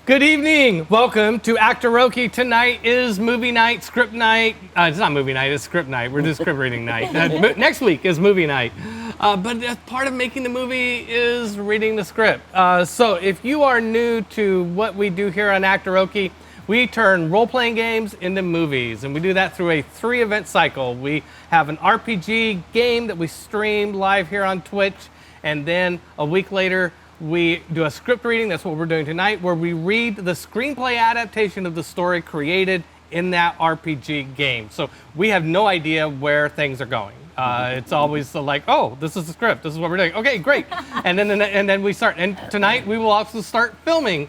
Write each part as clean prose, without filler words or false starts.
Good evening. Welcome to ACTOROKE. Tonight is movie night, script night. It's not movie night, it's script night. We're just script reading night. Next week is movie night. But part of making the movie is reading the script. So if you are new to what we do here on ACTOROKE, we turn role-playing games into movies, and we do that through a 3-event cycle. We have an RPG game that we stream live here on Twitch, and then a week later, we do a script reading. That's what we're doing tonight, where we read the screenplay adaptation of the story created in that RPG game. So we have no idea where things are going. It's always like, oh, this is the script. This is what we're doing. Okay, great. And then we start. And tonight we will also start filming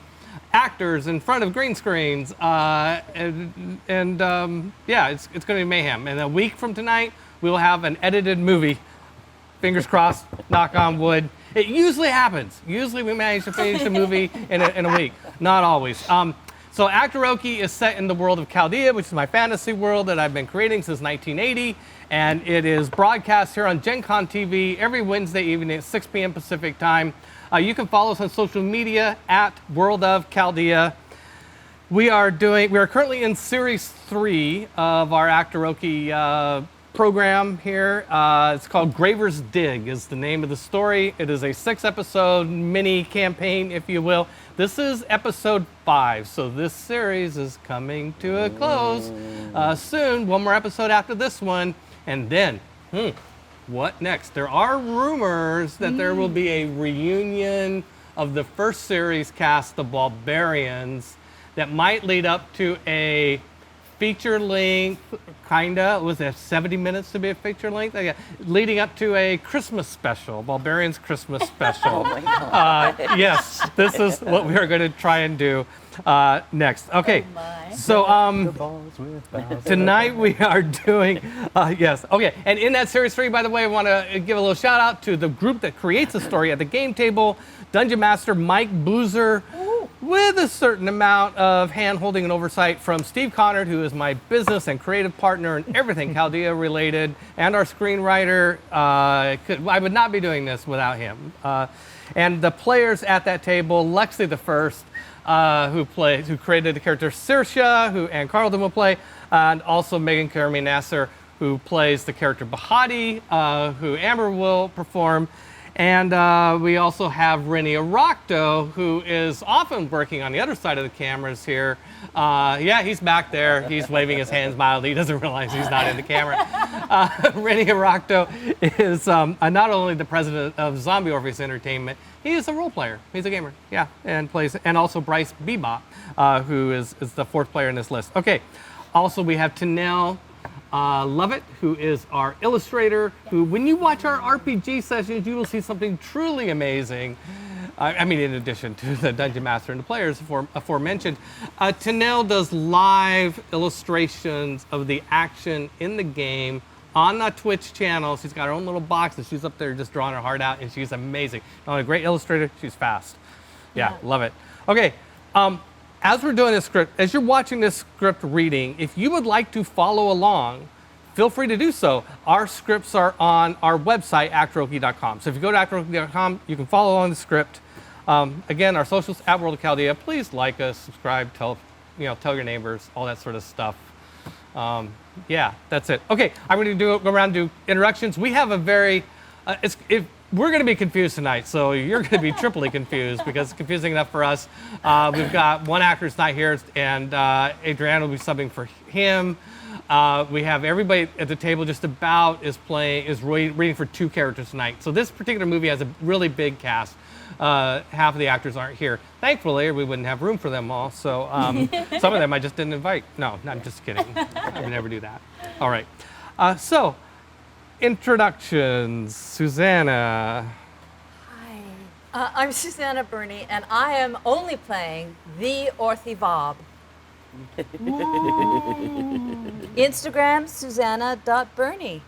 actors in front of green screens. Yeah, it's going to be mayhem. And a week from tonight, we will have an edited movie. Fingers crossed, knock on wood. It usually happens. Usually we manage to finish a movie in a week. Not always. So ACTOROKE is set in the world of Chaldea, which is my fantasy world that I've been creating since 1980. And it is broadcast here on Gen Con TV every Wednesday evening at 6 p.m. Pacific time. You can follow us on social media at World of Chaldea. We are currently in series 3 of our ACTOROKE program here. It's called Graver's Dig is the name of the story. It is a 6-episode mini campaign, if you will. This is episode 5, so this series is coming to a close soon. One more episode after this one, and then, what next? There are rumors that there will be a reunion of the first series cast, the Barbarians, that might lead up to a feature length, was it 70 minutes to be a feature length? Yeah. Leading up to a Christmas special, Barbarians Christmas special. Oh my God. Yes, this is what we are going to try and do next. Okay, so tonight we are doing, yes, okay. And in that series 3, by the way, I want to give a little shout out to the group that creates the story at the game table, Dungeon Master Mike Boozer, with a certain amount of hand-holding and oversight from Steve Connard, who is my business and creative partner and everything Chaldea related, and our screenwriter. I would not be doing this without him. And the players at that table, Lexi the First, who created the character Saoirse, and Carlton will play, and also Megan Karami Nasser, who plays the character Bahati, who Amber will perform. And we also have Rennie Arocto, who is often working on the other side of the cameras here. Yeah, he's back there. He's waving his hands mildly. He doesn't realize he's not in the camera. Rennie Arocto is not only the president of Zombie Orpheus Entertainment, he is a role player. He's a gamer, yeah, and also Bryce Bebop, who is the 4th player in this list. Okay, also we have Tanel Lovett, who is our illustrator, who, when you watch our RPG sessions, you will see something truly amazing. I mean, in addition to the Dungeon Master and the players aforementioned. Tanel does live illustrations of the action in the game on the Twitch channel. She's got her own little box, and she's up there just drawing her heart out, and she's amazing. Not only a great illustrator, she's fast. Yeah, love it. Okay. As we're doing this script, as you're watching this script reading, if you would like to follow along, feel free to do so. Our scripts are on our website, actoroke.com. So if you go to actoroke.com, you can follow along the script. Again, our socials at World of Chaldea. Please like us, subscribe, tell your neighbors, all that sort of stuff. Yeah, that's it. Okay, I'm going to go around and do introductions. We have a very, we're going to be confused tonight, so you're going to be triply confused because it's confusing enough for us. We've got one actor who's not here, and Adrienne will be subbing for him. we have everybody at the table just about is reading for 2 characters tonight. So this particular movie has a really big cast. Half of the actors aren't here. Thankfully, we wouldn't have room for them all. So some of them I just didn't invite. No, I'm just kidding. I would never do that. All right. So, introductions. Susanna. Hi. I'm Susanna Burney, and I am only playing the Orthy Vob. Instagram, Susanna.Burney.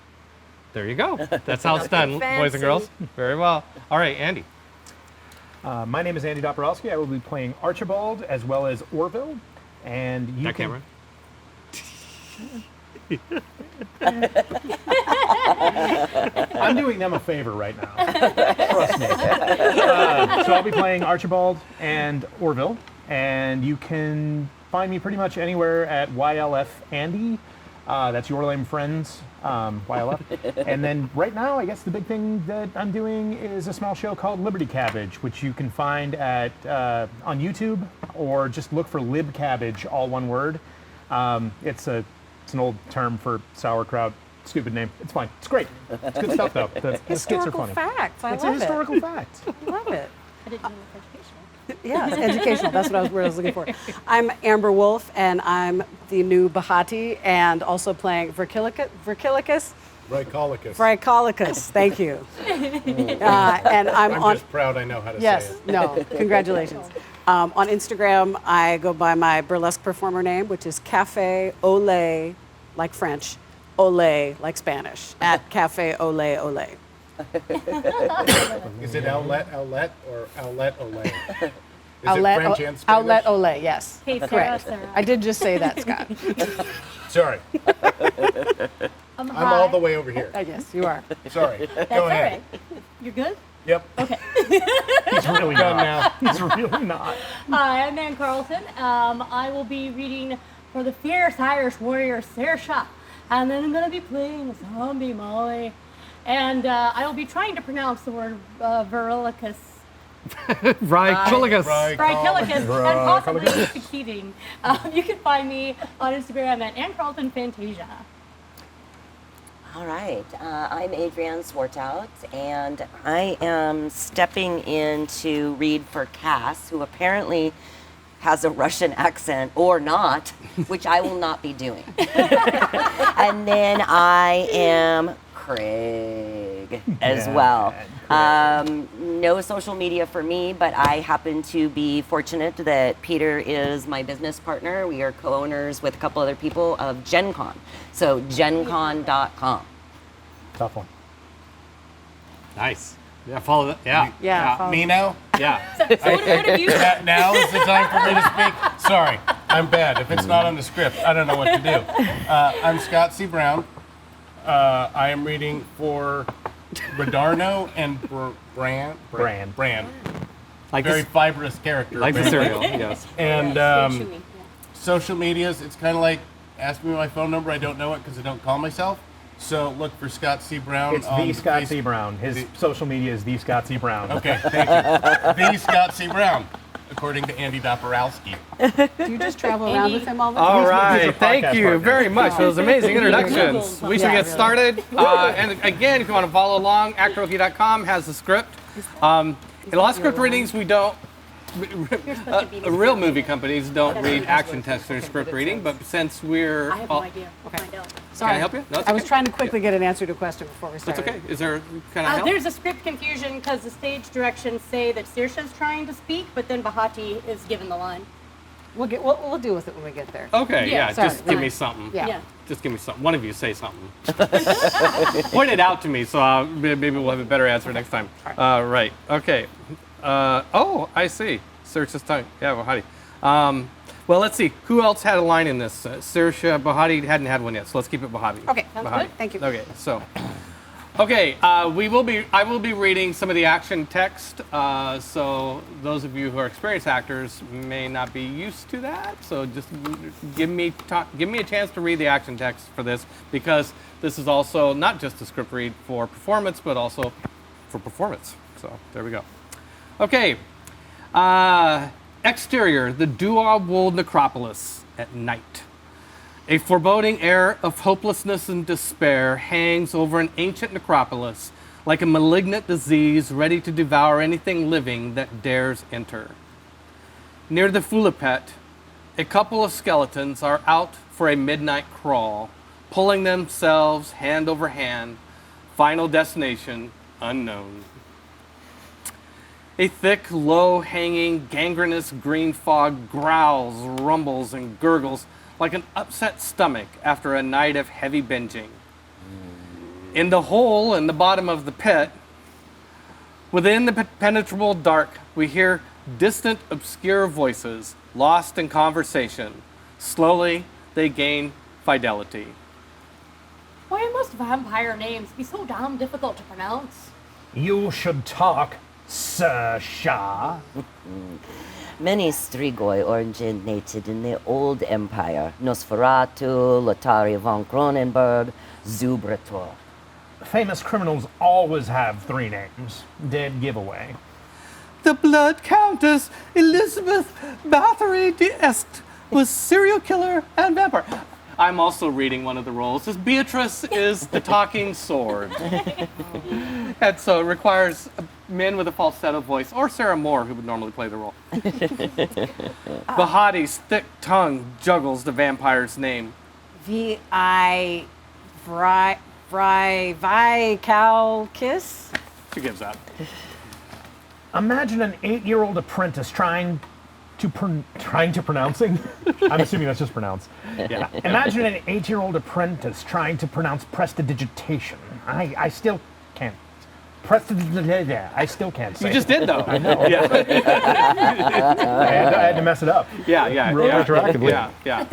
There you go. That's how it's done, boys and girls. Very well. All right, Andy. My name is Andy Doborowski. I will be playing Archibald as well as Orville. And you Cameron. I'm doing them a favor right now. Trust me. So I'll be playing Archibald and Orville. And you can find me pretty much anywhere at YLF Andy. That's Your Lame Friends, YLF. And then right now, I guess the big thing that I'm doing is a small show called Liberty Cabbage, which you can find at on YouTube, or just look for Lib Cabbage, all one word. It's an old term for sauerkraut. Stupid name. It's fine. It's great. It's good stuff, though. The skits are funny. Facts. I It's love a historical fact. I love it. I didn't know it was educational. Yeah, it's educational. That's what I was looking for. I'm Amber Wolf, and I'm the new Bahati, and also playing Verkilicus. Vraicolicus, thank you. And I'm just proud I know how to say it. No, congratulations. On Instagram, I go by my burlesque performer name, which is Cafe Ole, like French, Ole, like Spanish, at Cafe Ole Ole. Is it outlet, or outlet ole? Is Outlet, it French and Spanish? Outlet Ole, yes. Hey, Sarah, Correct. Sarah. I did just say that, Scott. Sorry, I'm all the way over here. Yes, you are. Sorry, That's go all ahead. right. You're good? Yep. Okay. He's really Done not. now. He's really not. Hi, I'm Ann Carlton. I will be reading for the fierce Irish warrior Saoirse, and then I'm going to be playing zombie Molly. And I will be trying to pronounce the word Verilicus. Vraicolicus. Vraicolicus, and possibly succeeding. You can find me on Instagram at Ann Carlton Fantasia. All right, I'm Adrienne Swartout, and I am stepping in to read for Cass, who apparently has a Russian accent or not, which I will not be doing. And then I am Craig as well. No social media for me, but I happen to be fortunate that Peter is my business partner. We are co-owners with a couple other people of Gen Con. So gencon.com. Tough one. Nice. Yeah, follow that. Yeah. Yeah. Me now? Yeah. So what have you? Now is the time for me to speak? Sorry, I'm bad. If it's not on the script, I don't know what to do. I'm Scott C. Brown. I am reading for Redarno and Brand. Like Very this, fibrous character. like the Brand. cereal. Yes. And Chewy, yeah. social medias, it's kind of like, ask me my phone number, I don't know it because I don't call myself. So look for Scott C. Brown. It's on the Scott Facebook. C. Brown. His social media is the Scott C. Brown. Okay, thank you. The Scott C. Brown, according to Andy Doborowski. Do you just travel around with him all the time? All He's a right, thank podcast you partner. very much for those amazing introductions. We should Yeah, get really. started. And again, if you want to follow along, ACTOROKE.com has the script. In a lot of script readings, we don't. Real movie companies don't read action text in script reading, but since we're I have no idea. We'll find out. Can I help you? No, it's I was okay. trying to quickly get an answer to a question before we It's started. okay. Is there kind of help? There's a script confusion because the stage directions say that Saoirse's trying to speak, but then Bahati is given the line. We'll deal with it when we get there. Okay, Yeah, yeah, sorry, just give me right. something. Yeah. Just give me something. One of you say something. Point it out to me, so maybe we'll have a better answer next time. Right. Okay. Oh, I see. Saoirse's tongue. Yeah, Bahati. Well, let's see. Who else had a line in this? Saoirse, Bahati hadn't had one yet, so let's keep it Bahati. Okay, Sounds Bahati. good. Thank you. Okay, so. Okay, I will be reading some of the action text. So those of you who are experienced actors may not be used to that. So just give me a chance to read the action text for this, because this is also not just a script read for performance, but also for performance. So there we go. Okay. Exterior, the Duawold necropolis at night. A foreboding air of hopelessness and despair hangs over an ancient necropolis like a malignant disease ready to devour anything living that dares enter. Near the Fulipet, a couple of skeletons are out for a midnight crawl, pulling themselves hand over hand, final destination unknown. A thick, low-hanging, gangrenous green fog growls, rumbles, and gurgles like an upset stomach after a night of heavy binging. In the hole in the bottom of the pit, within the penetrable dark, we hear distant, obscure voices, lost in conversation. Slowly, they gain fidelity. Why must vampire names be so damn difficult to pronounce? You should talk, Sir Shah. Many Strigoi originated in the Old Empire. Nosferatu, Lotari von Cronenberg, Zubrator. Famous criminals always have 3 names. Dead giveaway. The Blood Countess Elizabeth Bathory d'Este was serial killer and vampire. I'm also reading one of the roles. As Beatrice is the talking sword. And so it requires men with a falsetto voice, or Sarah Moore, who would normally play the role. Bahati's thick tongue juggles the vampire's name. Vicalkis? She gives up. Imagine an 8-year-old apprentice trying to pronouncing. I'm assuming that's just pronounce. Yeah. Imagine an 8-year-old apprentice trying to pronounce prestidigitation. I still can't. I still can't say. You just did, though. I know. Yeah. I had to mess it up. Yeah. Retroactively. Yeah.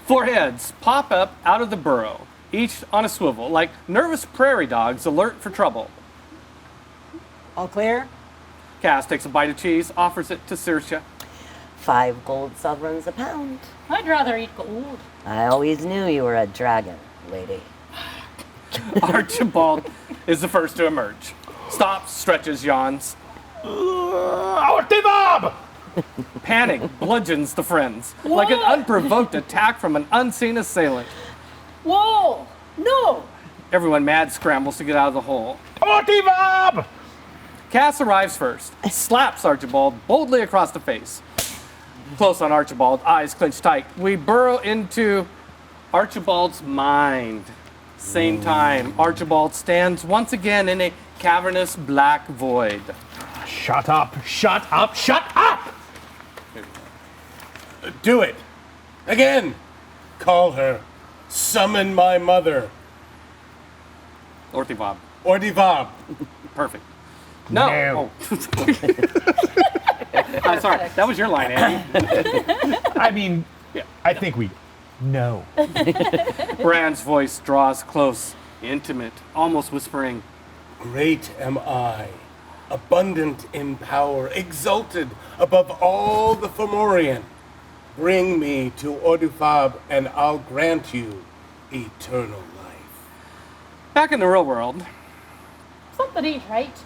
4 heads pop up out of the burrow, each on a swivel, like nervous prairie dogs alert for trouble. All clear? Cass takes a bite of cheese, offers it to Saoirse. 5 gold sovereigns a pound. I'd rather eat gold. I always knew you were a dragon, lady. Archibald is the first to emerge. Stops, stretches, yawns. Ortivab! Panic bludgeons the friends, like an unprovoked attack from an unseen assailant. Whoa! No! Everyone mad scrambles to get out of the hole. Ortivab! Cass arrives first, slaps Archibald boldly across the face. Close on Archibald, eyes clenched tight. We burrow into Archibald's mind. Same time, Archibald stands once again in a cavernous black void. Shut up! Shut up! Shut up! Do it. Again. Call her. Summon my mother. Ortivob. Ordivab. Perfect. No. No. Oh. I'm sorry. That was your line, Andy. I mean, I think we know. Brand's voice draws close, intimate, almost whispering. Great am I, abundant in power, exalted above all the Fomorian. Bring me to Ordufab, and I'll grant you eternal life. Back in the real world, Something ain't right.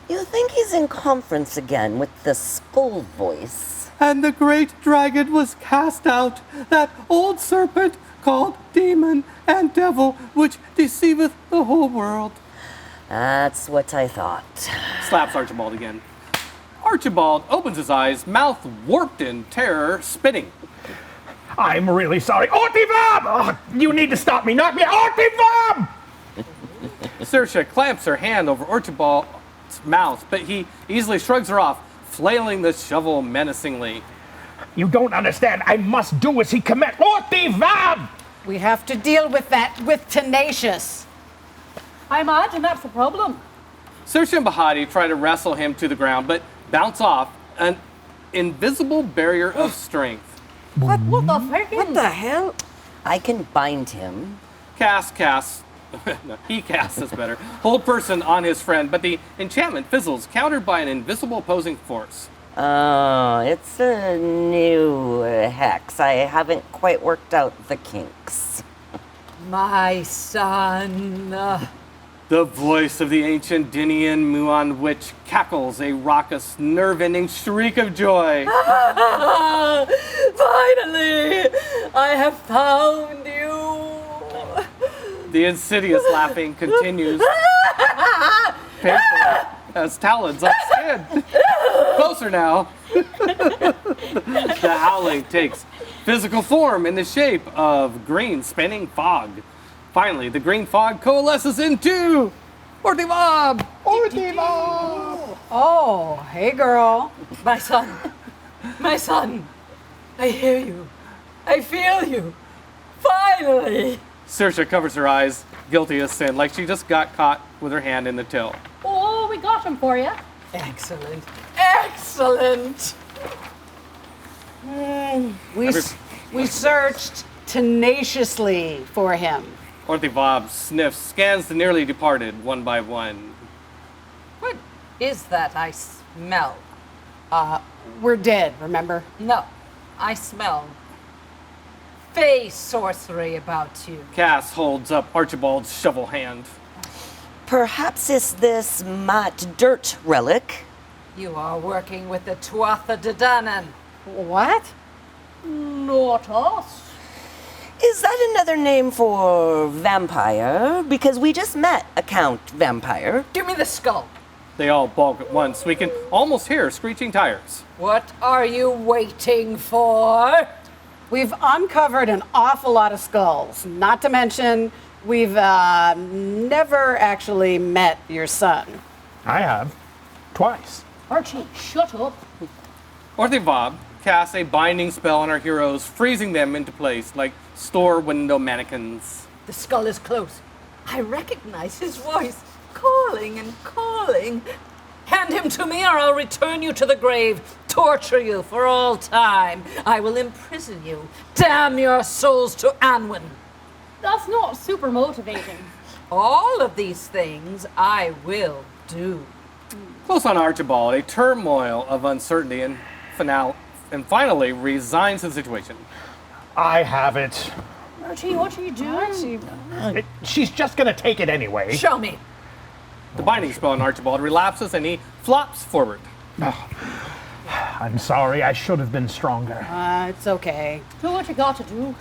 You think he's in conference again with the skull voice? and the great dragon was cast out, that old serpent called demon and devil, which deceiveth the whole world. That's what I thought. Slaps Archibald again. Archibald opens his eyes, mouth warped in terror, spitting. I'm really sorry. Ortivab! Oh, you need to stop me. Knock me out. Ortivab! Saoirse clamps her hand over Archibald's mouth, but he easily shrugs her off, flailing the shovel menacingly. You don't understand. I must do as he commands. Ortivab! We have to deal with that with tenacious. I imagine that's the problem. Saoirse and Bahati try to wrestle him to the ground, but bounce off an invisible barrier of strength. What the friggin'? What the hell? I can bind him. No, he casts is better. Hold person on his friend, but the enchantment fizzles, countered by an invisible opposing force. Oh, it's a new hex. I haven't quite worked out the kinks. My son. The The voice of the ancient Dinian Muon witch cackles a raucous, nerve-ending shriek of joy. Finally, I have found you. The insidious laughing continues painfully as talons on skin. Closer now. The howling takes physical form in the shape of green spinning fog. Finally, the green fog coalesces into Ortivob! Ortivob! Oh, hey, girl. My son, I hear you. I feel you. Finally. Saoirse covers her eyes, guilty as sin, like she just got caught with her hand in the till. Oh, we got him for you. Excellent. Excellent. We searched tenaciously for him. Ortivob sniffs, scans the nearly departed one by one. What is that I smell? We're dead, remember? No, I smell face sorcery about you. Cass holds up Archibald's shovel hand. Perhaps it's this matte dirt relic. You are working with the Tuatha De Danann. What? Not us. Is that another name for vampire? Because we just met a Count Vampire. Give me the skull. They all balk at once. We can almost hear screeching tires. What are you waiting for? We've uncovered an awful lot of skulls. Not to mention, we've never actually met your son. I have. Twice. Archie, shut up. Ortivob casts a binding spell on our heroes, freezing them into place like store window mannequins. The skull is close. I recognize his voice, calling and calling. Hand him to me, or I'll return you to the grave, torture you for all time. I will imprison you. Damn your souls to Anwin. That's not super motivating. All of these things I will do. Close on Archibald, a turmoil of uncertainty and finally resigns to the situation. I have it. Archie, what are you doing? She's just gonna take it anyway. Show me. The binding spell on Archibald relapses and he flops forward. I'm sorry, I should have been stronger. It's okay. Do what you got to do.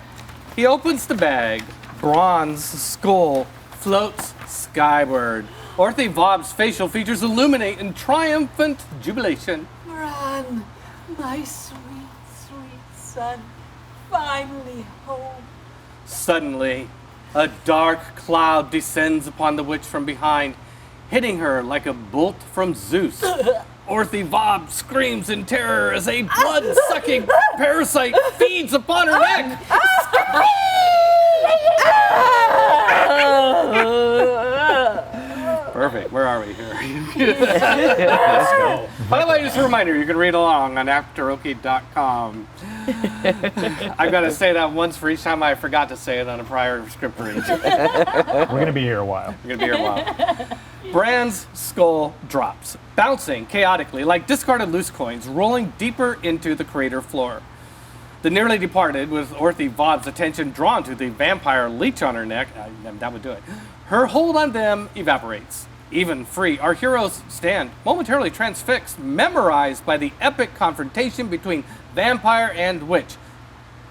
He opens the bag. Bronze skull floats skyward. Orthivob's facial features illuminate in triumphant jubilation. Moran, my sweet, sweet son, finally home. Suddenly, a dark cloud descends upon the witch from behind, hitting her like a bolt from Zeus. Orthivob screams in terror as a blood-sucking parasite feeds upon her neck. Perfect. Where are we here? Let's go. By the way, just a reminder, you can read along on ACTOROKE.com. I've got to say that once for each time I forgot to say it on a prior script read. We're gonna be here a while. We're going to be here a while. Brand's skull drops, bouncing chaotically like discarded loose coins, rolling deeper into the crater floor. The nearly departed, with Orthivob's attention drawn to the vampire leech on her neck, that would do it. Her hold on them evaporates. Even free, our heroes stand momentarily transfixed, memorized by the epic confrontation between vampire and witch.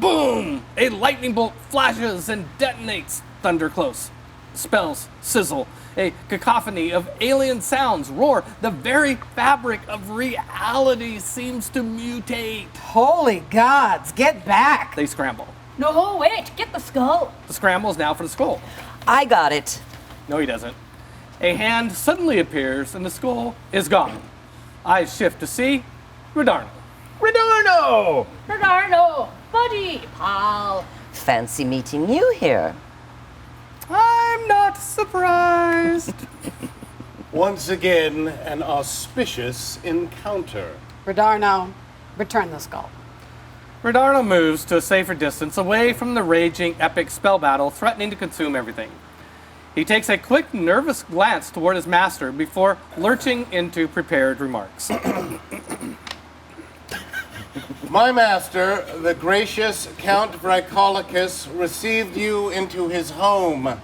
Boom! A lightning bolt flashes and detonates, thunder close. Spells sizzle. A cacophony of alien sounds roar. The very fabric of reality seems to mutate. Holy gods, get back! They scramble. No, wait, get the skull. The scramble is now for the skull. I got it. No, he doesn't. A hand suddenly appears and the skull is gone. Eyes shift to see Redarno. Redarno! Bernardo, buddy, pal. Fancy meeting you here. I'm not surprised. Once again, an auspicious encounter. Redarno, return the skull. Redarno moves to a safer distance away from the raging epic spell battle threatening to consume everything. He takes a quick, nervous glance toward his master before lurching into prepared remarks. My master, the gracious Count Vricolaicus, received you into his home.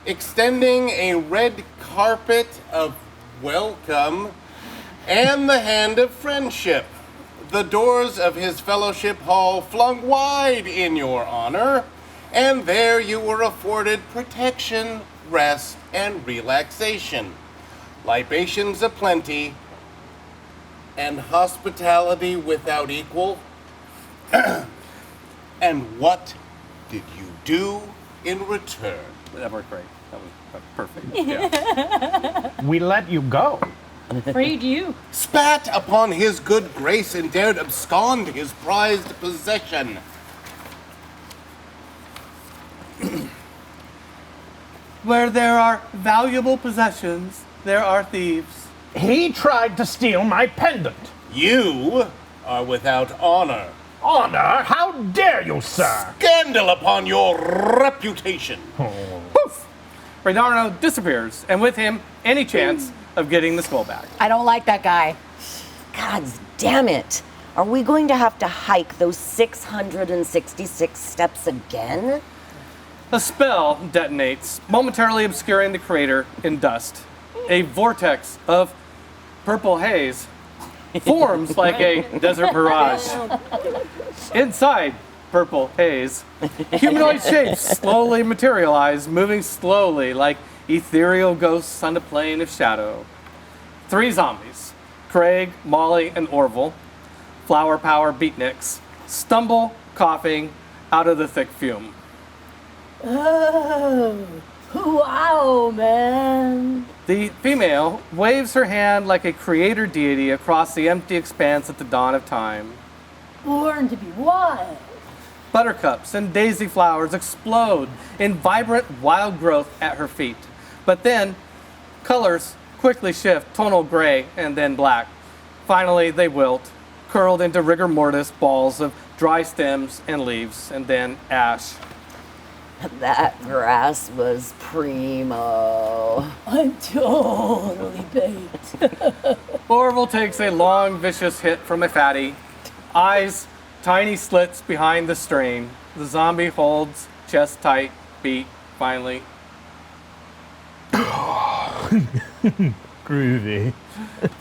extending a red carpet of welcome and the hand of friendship. The doors of his fellowship hall flung wide in your honor, and there you were afforded protection, rest, and relaxation, libations aplenty, and hospitality without equal. And what did you do in return? That worked great. That was perfect. Yeah. We let you go. Freed you. Spat upon his good grace and dared abscond his prized possession. Where there are valuable possessions, there are thieves. He tried to steal my pendant. You are without honor. Honor? How dare you, sir? Scandal upon your reputation. Poof! Redarno disappears, and with him, any chance of getting the skull back. I don't like that guy. God damn it. Are we going to have to hike those 666 steps again? A spell detonates, momentarily obscuring the crater in dust. A vortex of purple haze forms like a desert mirage. Inside purple haze, humanoid shapes slowly materialize, moving slowly like ethereal ghosts on a plane of shadow. 3 zombies, Craig, Molly, and Orville, flower power beatniks, stumble, coughing, out of the thick fume. Oh, wow, man. The female waves her hand like a creator deity across the empty expanse at the dawn of time. Born to be wild. Buttercups and daisy flowers explode in vibrant wild growth at her feet. But then, colors quickly shift, tonal gray and then black. Finally, they wilt, curled into rigor mortis balls of dry stems and leaves, and then ash. That grass was primo. I'm totally baked. Orville takes a long, vicious hit from a fatty. Eyes, tiny slits behind the strain. The zombie holds, chest tight, beat, finally. Groovy.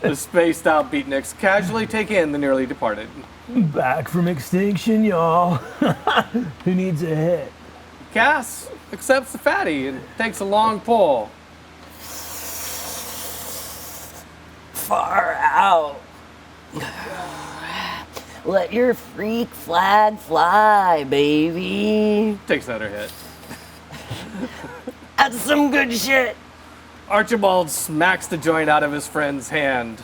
The spaced out beatniks casually take in the nearly departed. Back from extinction, y'all. Who needs a hit? Cass accepts the fatty and takes a long pull. Far out. Let your freak flag fly, baby. Takes another hit. That's some good shit. Archibald smacks the joint out of his friend's hand.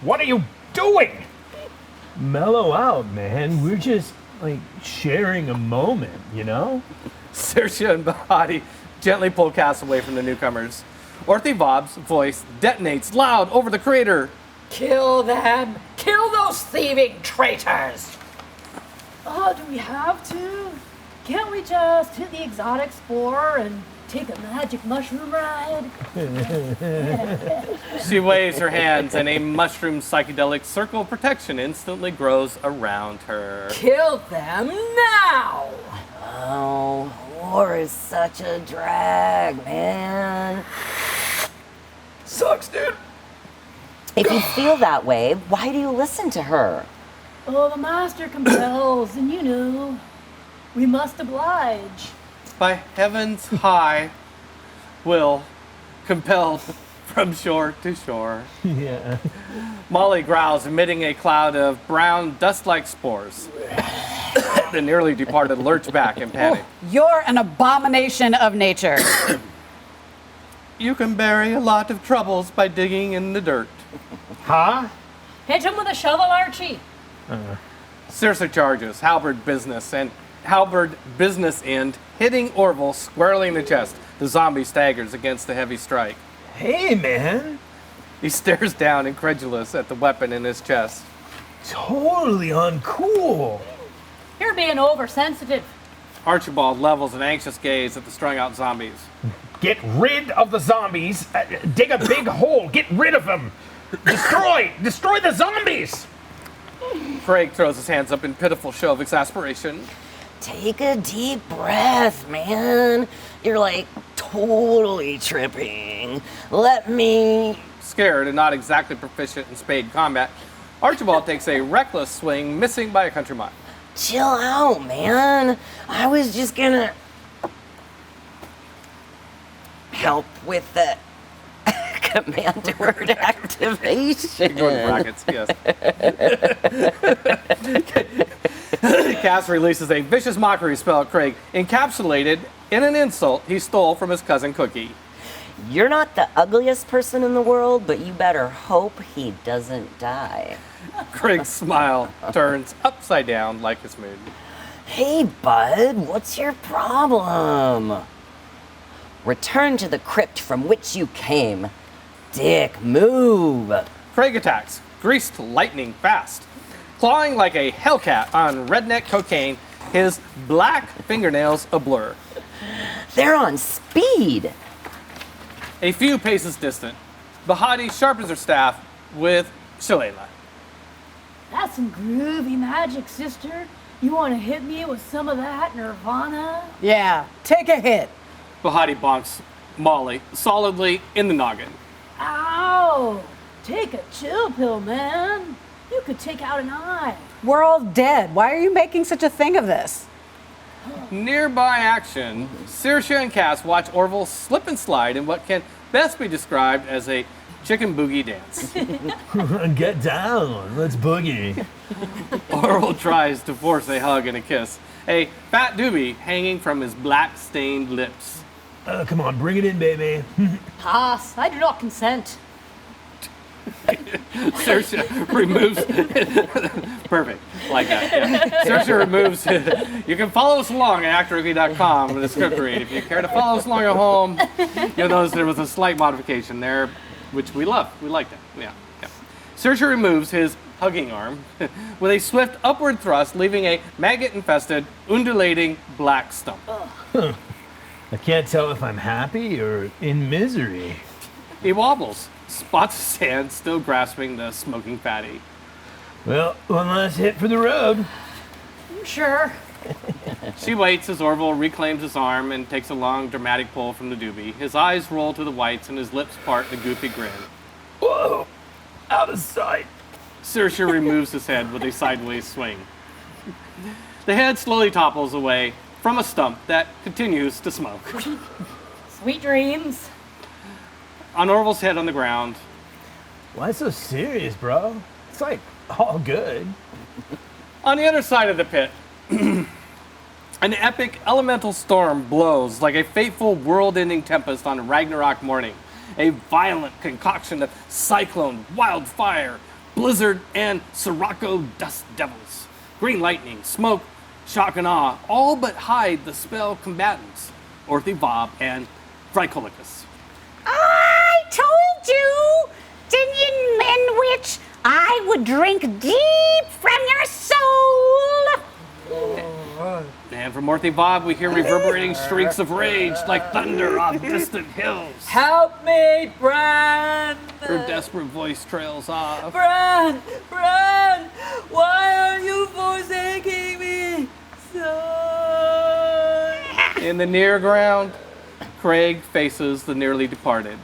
What are you doing? Mellow out, man. We're just, like, sharing a moment, you know? Saoirse and Bahati gently pull Cass away from the newcomers. Orthy Bob's voice detonates loud over the crater. Kill them! Kill those thieving traitors! Oh, do we have to? Can't we just hit the exotic spore and take a magic mushroom ride? She waves her hands and a mushroom psychedelic circle of protection instantly grows around her. Kill them now! Oh, war is such a drag, man. Sucks, dude. If you feel that way, why do you listen to her? Oh, the master compels, and you know, we must oblige. By heaven's high will, compelled from shore to shore. Yeah. Molly growls, emitting a cloud of brown, dust-like spores. The nearly departed lurch back in panic. You're an abomination of nature. You can bury a lot of troubles by digging in the dirt. Huh? Hit him with a shovel, Archie. Saoirse charges, halberd business end, hitting Orville squarely in the chest. The zombie staggers against the heavy strike. Hey, man. He stares down, incredulous, at the weapon in his chest. Totally uncool. You're being oversensitive. Archibald levels an anxious gaze at the strung-out zombies. Get rid of the zombies. Dig a big hole. Get rid of them. Destroy the zombies. Craig throws his hands up in pitiful show of exasperation. Take a deep breath, man. You're like totally tripping. Let me... Scared and not exactly proficient in spade combat, Archibald takes a reckless swing, missing by a country mile. Chill out, man. I was just gonna... help with the command word activation. Ignore the brackets, yes. Cass releases a vicious mockery spell at Craig, encapsulated in an insult he stole from his cousin Cookie. You're not the ugliest person in the world, but you better hope he doesn't die. Craig's smile turns upside down like his mood. Hey, bud, what's your problem? Return to the crypt from which you came. Dick, move. Craig attacks, greased lightning fast. Clawing like a hellcat on redneck cocaine, his black fingernails a blur. They're on speed. A few paces distant, Bahati sharpens her staff with shillelagh. That's some groovy magic, sister. You want to hit me with some of that nirvana? Yeah, take a hit. Bahati bonks Molly solidly in the noggin. Ow! Take a chill pill, man. You could take out an eye. We're all dead. Why are you making such a thing of this? Nearby action, Saoirse and Cass watch Orville slip and slide in what can best be described as a chicken boogie dance. Get down. Let's boogie. Orville tries to force a hug and a kiss, a fat doobie hanging from his black-stained lips. Come on, bring it in, baby. Pass. I do not consent. Saoirse removes... Perfect. Like that, yeah. Saoirse removes... You can follow us along at ACTOROKE.com in the script read. If you care to follow us along at home, you'll notice there was a slight modification there, which we love. We like that. Yeah. Saoirse removes his hugging arm with a swift upward thrust, leaving a maggot-infested, undulating black stump. I can't tell if I'm happy or in misery. He wobbles, spots his hand still grasping the smoking fatty. Well, one last hit for the road. Sure. She waits as Orville reclaims his arm and takes a long, dramatic pull from the doobie. His eyes roll to the whites and his lips part in a goofy grin. Whoa! Out of sight. Saoirse removes his head with a sideways swing. The head slowly topples away from a stump that continues to smoke. Sweet dreams. On Orville's head on the ground, Why so serious, bro? It's like all good. on the other side of the pit, an epic elemental storm blows like a fateful world-ending tempest on a Ragnarok morning. A violent concoction of cyclone, wildfire, blizzard, and Sirocco dust devils. Green lightning, smoke, shock and awe, all but hide the spell combatants, Orthy Bob and Phrycolicus. I told you, Dinian Menwich, I would drink deep from your soul. And from Orthy Bob, we hear reverberating shrieks of rage like thunder off distant hills. Help me, Bran! Her desperate voice trails off. Bran! Bran! Why are you forsaking me so? In the near ground, Craig faces the nearly departed.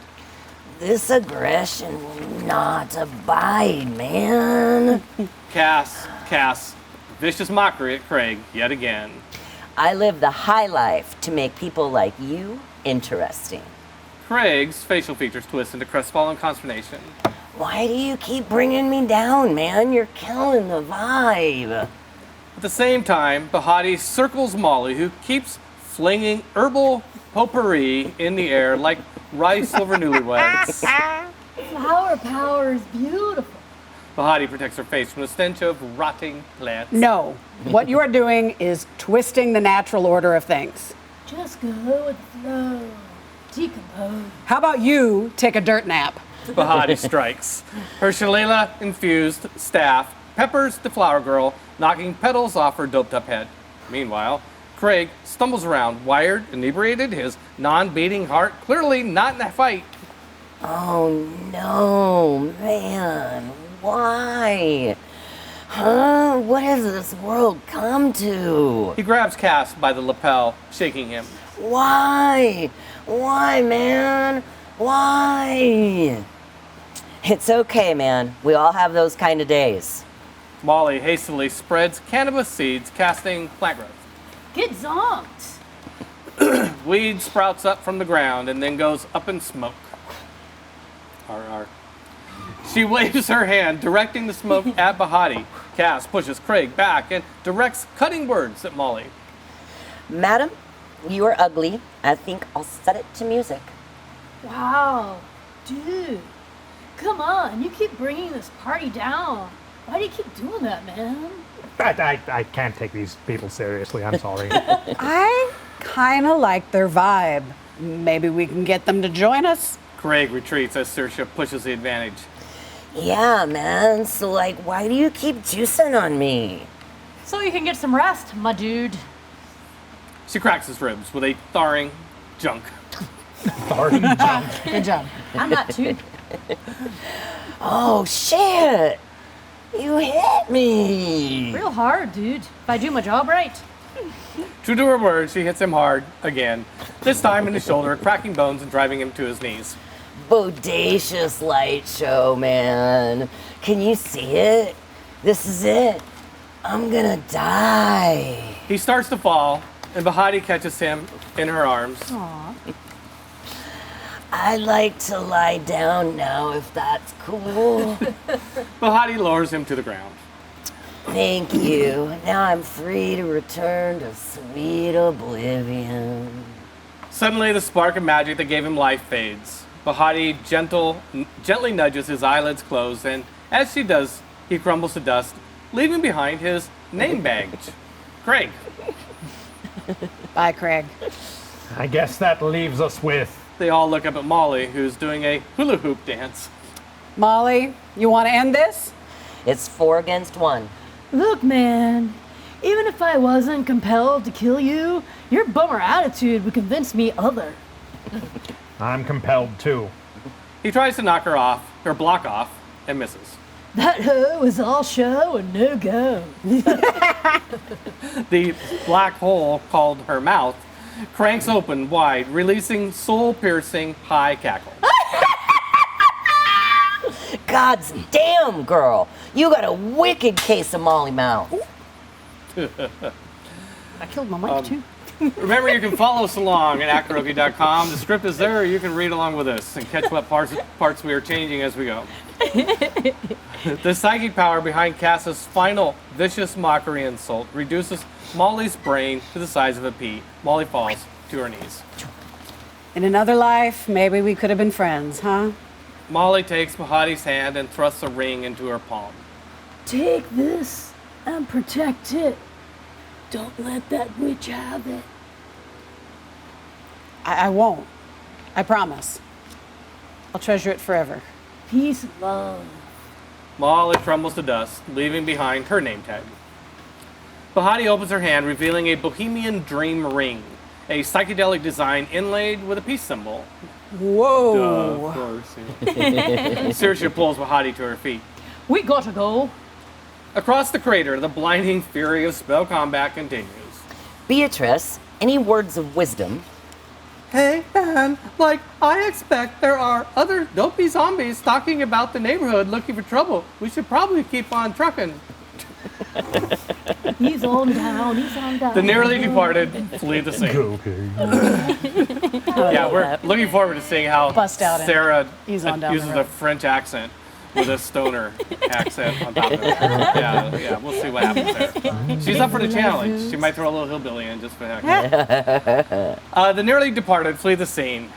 This aggression will not abide, man. Cass, vicious mockery at Craig yet again. I live the high life to make people like you interesting. Craig's facial features twist into crestfallen consternation. Why do you keep bringing me down, man? You're killing the vibe. At the same time, Bahati circles Molly, who keeps flinging herbal potpourri in the air like rice over newlyweds. Flower power is beautiful. Bahati protects her face from the stench of rotting plants. No. What you are doing is twisting the natural order of things. Just go with the flow. Decompose. How about you take a dirt nap? Bahati strikes. Her shillelagh-infused staff peppers the flower girl, knocking petals off her doped-up head. Meanwhile, Craig stumbles around, wired, inebriated, his non-beating heart clearly not in a fight. Oh no, man. Why? Huh? What has this world come to? He grabs Cass by the lapel, shaking him. Why? Why, man? Why? It's okay, man. We all have those kind of days. Molly hastily spreads cannabis seeds, casting plant growth. Get zonked. Weed sprouts up from the ground and then goes up in smoke. Arr. She waves her hand, directing the smoke at Bahati. Cass pushes Craig back and directs cutting words at Molly. Madam, you are ugly. I think I'll set it to music. Wow, dude. Come on, you keep bringing this party down. Why do you keep doing that, man? I can't take these people seriously. I'm sorry. I kind of like their vibe. Maybe we can get them to join us. Craig retreats as Saoirse pushes the advantage. Yeah, man. So, like, why do you keep juicing on me? So you can get some rest, my dude. She cracks his ribs with a thawing junk. Good job. I'm not too. Oh, shit. You hit me. Real hard, dude. If I do my job right. True to her word, she hits him hard again, this time in the shoulder, cracking bones and driving him to his knees. Bodacious light show, man. Can you see it? This is it. I'm gonna die. He starts to fall, and Bahati catches him in her arms. Aw. I'd like to lie down now if that's cool. Bahati lowers him to the ground. Thank you. Now I'm free to return to sweet oblivion. Suddenly, the spark of magic that gave him life fades. Bahati gently nudges his eyelids closed, and as she does, he crumbles to dust, leaving behind his name badge. Craig. Bye, Craig. I guess that leaves us with. They all look up at Molly, who's doing a hula hoop dance. Molly, you want to end this? It's 4 against 1. Look, man. Even if I wasn't compelled to kill you, your bummer attitude would convince me other. I'm compelled too. He tries to knock her off, or block off, and misses. That hoe is all show and no go. The black hole, called her mouth, cranks open wide, releasing soul-piercing high cackle. God's damn, girl. You got a wicked case of Molly mouth. I killed my mic too. Remember, you can follow us along at ACTOROKE.com. The script is there. You can read along with us and catch what parts we are changing as we go. The psychic power behind Cass's final vicious mockery insult reduces Molly's brain to the size of a pea. Molly falls to her knees. In another life, maybe we could have been friends, huh? Molly takes Bahati's hand and thrusts a ring into her palm. Take this and protect it. Don't let that witch have it. I won't. I promise. I'll treasure it forever. Peace and love. Molly crumbles to dust, leaving behind her name tag. Bahati opens her hand, revealing a Bohemian Dream ring, a psychedelic design inlaid with a peace symbol. Whoa. Of course. Yeah. Saoirse pulls Bahati to her feet. We gotta go. Across the crater, the blinding fury of spell combat continues. Beatrice, any words of wisdom? Hey, man, like, I expect there are other dopey zombies stalking about the neighborhood looking for trouble. We should probably keep on trucking. He's on down. He's on down. The nearly departed flee the scene. Okay. Yeah, we're looking forward to seeing how Bust out in. Sarah He's on down uses the a road. French accent with a stoner accent on top of it. Yeah, we'll see what happens there. She's up for the challenge. She might throw a little hillbilly in just for the heck of it. The nearly departed flee the scene.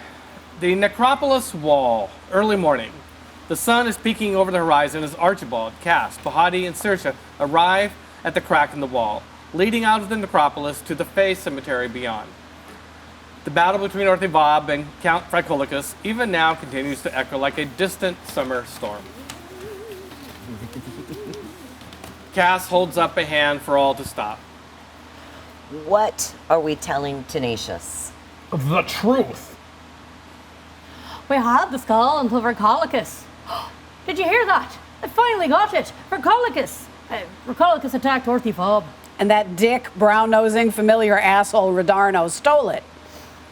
The necropolis wall, early morning. The sun is peeking over the horizon as Archibald, Cass, Bahati, and Saoirse arrive at the crack in the wall, leading out of the necropolis to the Fey cemetery beyond. The battle between Orthivob and Count Fricolicus even now continues to echo like a distant summer storm. Cass holds up a hand for all to stop. What are we telling Tenacious? The truth. We had the skull until Vercolicus. Did you hear that? I finally got it. Vercolicus. Vercolicus attacked Orthivob. And that dick, brown-nosing, familiar asshole Redarno stole it.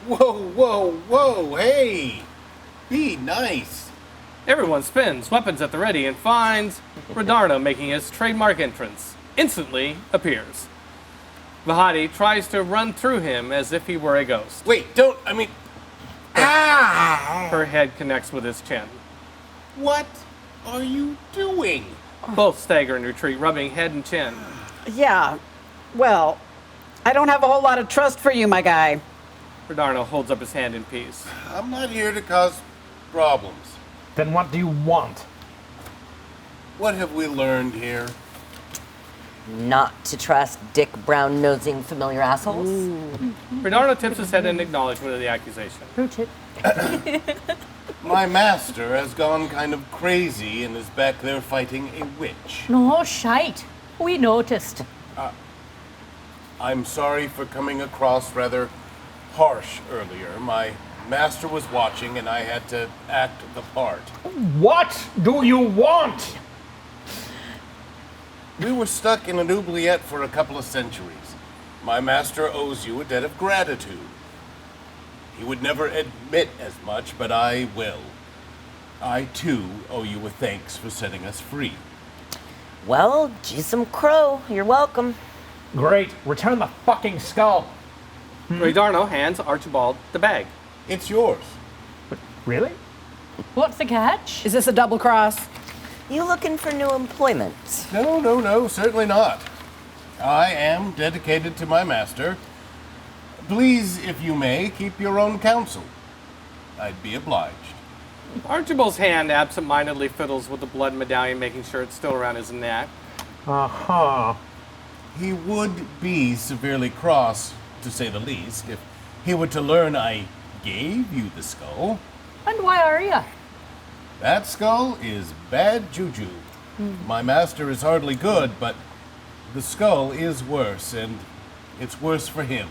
Whoa, hey! Be nice. Everyone spins, weapons at the ready, and finds Rodarno making his trademark entrance. Instantly appears. Vahadi tries to run through him as if he were a ghost. Wait, Her head connects with his chin. What are you doing? Both stagger and retreat, rubbing head and chin. Yeah, well, I don't have a whole lot of trust for you, my guy. Rodarno holds up his hand in peace. I'm not here to cause problems. Then what do you want? What have we learned here? Not to trust dick brown-nosing familiar assholes. Rodarno tips his head in acknowledgement of the accusation. My master has gone kind of crazy and is back there fighting a witch. No shite. We noticed. I'm sorry for coming across rather harsh earlier. My master was watching and I had to act the part. What do you want? We were stuck in an oubliette for a couple of centuries. My master owes you a debt of gratitude. He would never admit as much, but I will. I, too, owe you a thanks for setting us free. Well, Jisum Crow, you're welcome. Great, return the fucking skull. Rodarno hands Archibald the bag. It's yours. Really? What's the catch? Is this a double cross? You looking for new employment? No, certainly not. I am dedicated to my master. Please, if you may, keep your own counsel. I'd be obliged. Archibald's hand absent-mindedly fiddles with the blood medallion, making sure it's still around his neck. Uh-huh. He would be severely cross, to say the least, if he were to learn I gave you the skull. And why are you? That skull is bad juju. My master is hardly good, but the skull is worse, and it's worse for him.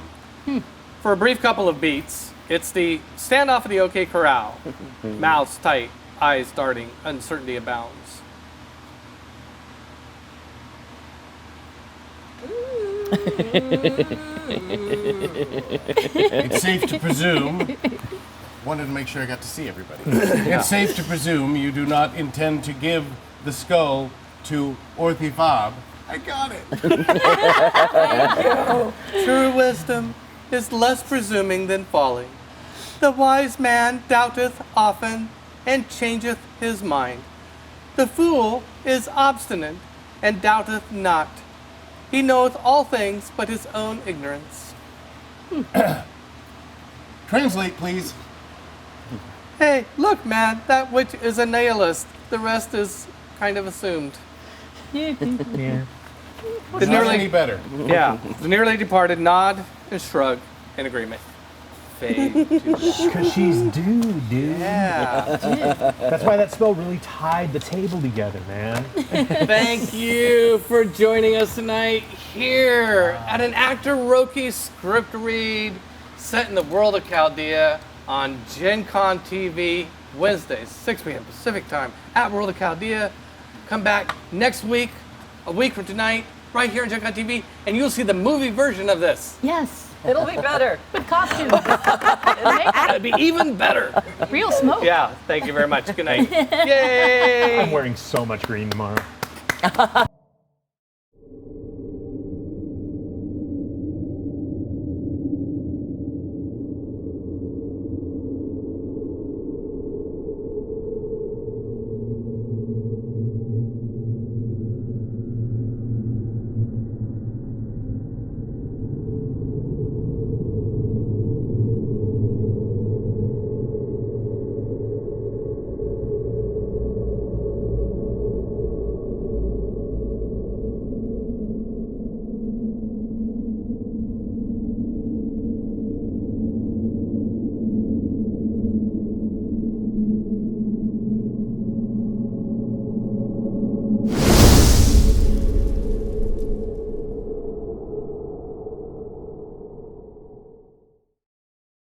For a brief couple of beats, it's the standoff of the OK Corral. Mouths tight, eyes darting, uncertainty abounds. It's safe to presume. Wanted to make sure I got to see everybody. It's safe to presume you do not intend to give the skull to Orthifab. I got it. True wisdom is less presuming than folly. The wise man doubteth often and changeth his mind. The fool is obstinate and doubteth not. He knoweth all things but his own ignorance. Translate, please. Hey, look, man, that witch is a nihilist. The rest is kind of assumed. Yeah. The Not nearly, any better. yeah, the nearly departed nod and shrug in agreement. Fade to black. Because she's dude. Yeah. That's why that spell really tied the table together, man. Thank you for joining us tonight here at an ACTOROKE script read set in the world of Chaldea on Gen Con TV, Wednesdays, 6 p.m. Pacific time at World of Chaldea. Come back next week, a week from tonight, right here on Gen Con TV, and you'll see the movie version of this. Yes. It'll be better. With costumes. It'll be even better. Real smoke. Yeah, thank you very much. Good night. Yay! I'm wearing so much green tomorrow.